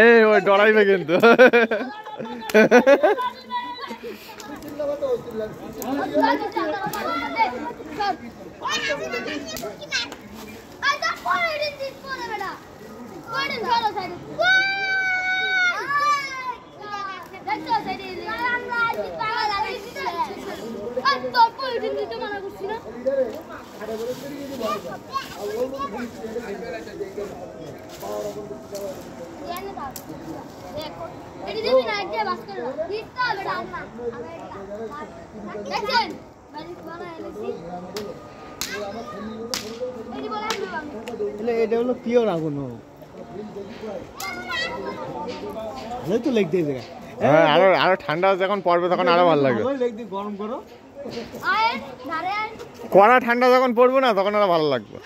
এই ওই ডরাইবে কিন্তু এটা হলো পিওর আগুন তো লেগ দিয়ে জায়গা আরো আরো ঠান্ডা যখন পড়বে তখন আরো ভালো লাগবে লেগ দিয়ে গরম করো কড়া ঠান্ডা যখন পড়বে না তখন আরো ভালো লাগবে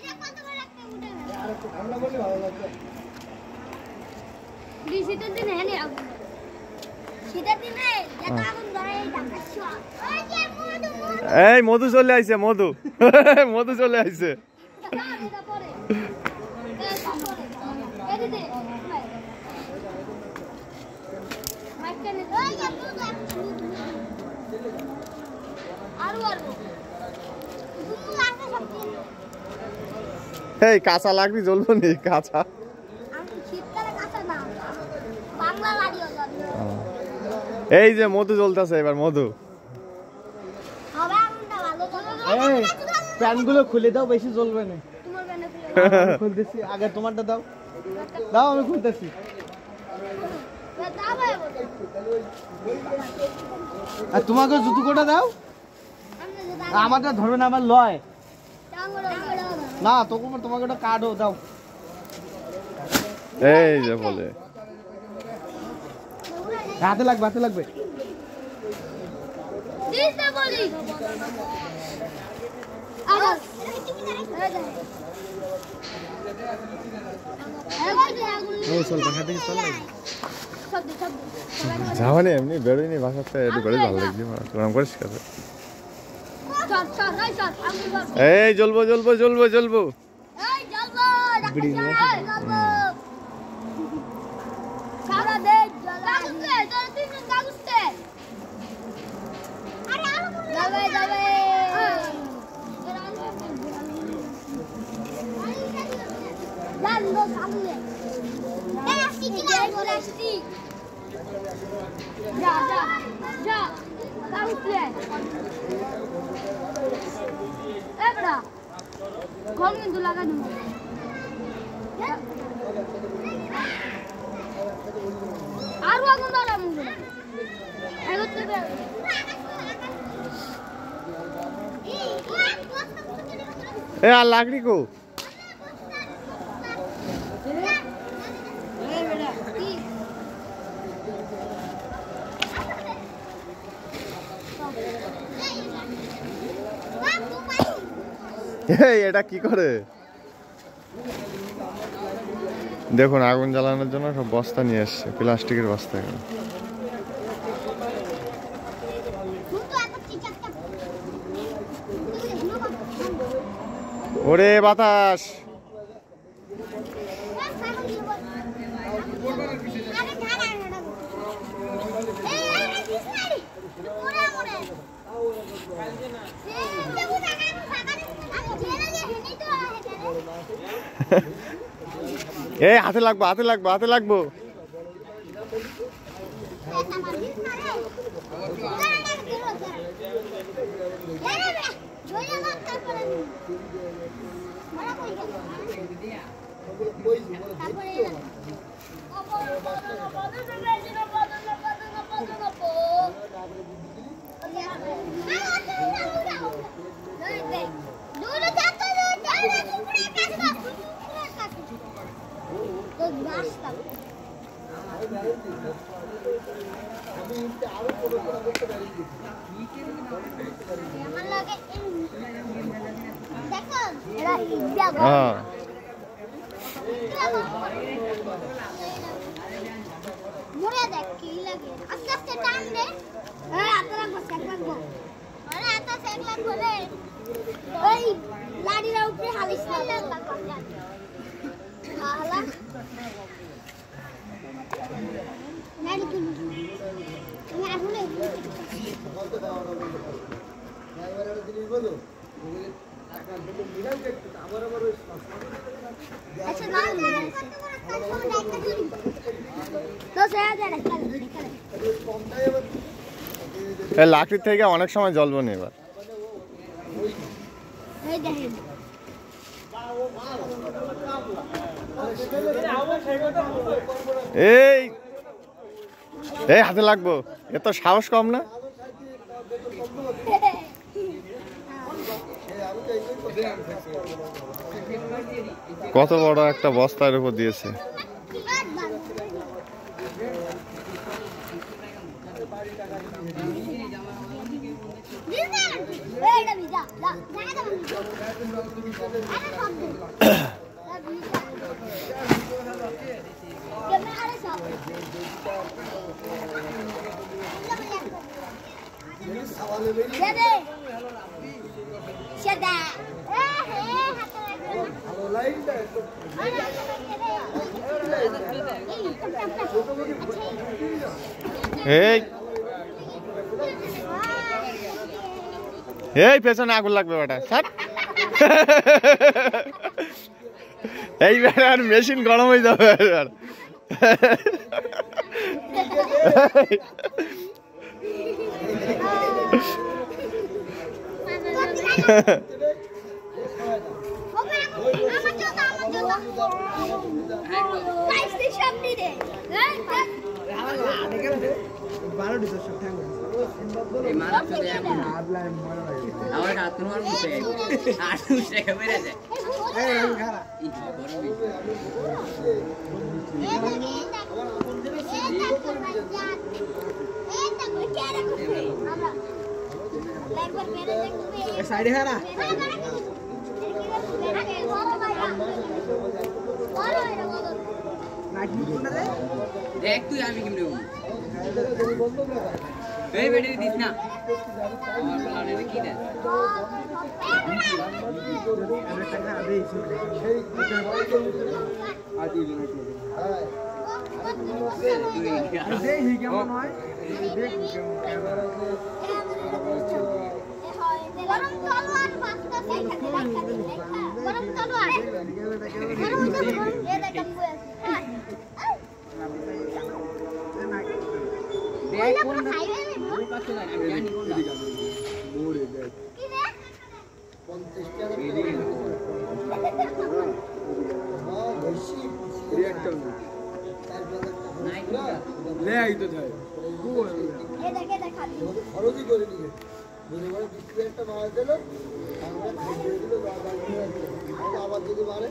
এই মধু চলে আইছে মধু মধু চলে আইছে এই কাঁচা লাগবি জ্বলবো নি কাঁচা এই যে মধু জ্বলতেছে এবার মধু প্যান গুলো খুলে দাও বেশি জ্বলবে না খুলতেছি আগে তোমারটা দাও দাও আমি খুলতেছি আর তোমাকে জুতো কোটা দাও আমারটা ধরবে না আমার লয় না তোমাকে ওটা কার্ডও দাও এই যে বলে হাতে লাগবে হাতে লাগবে যাওয়ানি এমনি বেরোয়নি বাসাতে একটু বেরোই ভালো লাগছে গরম করিস কাছে এই জ্বলবো জ্বলবো জ্বলবো জ্বলবো কম কিন্তু লাগানো আর আগুন বাড়াবো এ আর লাকড়ি কো এটা কি করে দেখুন আগুন জ্বালানোর জন্য সব বস্তা নিয়ে আসছে প্লাস্টিকের বস্তা এগুলো ওরে বাতাস এ হাতে লাগবো হাতে লাগবো হাতে লাগবো লাড়ির উপরে হালিশ লাকড়ির থেকে অনেক সময় জ্বলবো না এবার। এই এই হাতে লাগবো, এত সাহস কম না? কত বড় একটা বস্তার উপর দিয়েছে। এই এই পেছনে আগুন লাগবে বেটা, ছাড়। এই আর মেশিন গরম হয়ে যাবে। দেখ তুই আমি কেমনে এই বেটি দিস না কি দেখ খরচই করে নিয়ে বৃষ্টি একটা মাছ দিল, আবার যদি মারে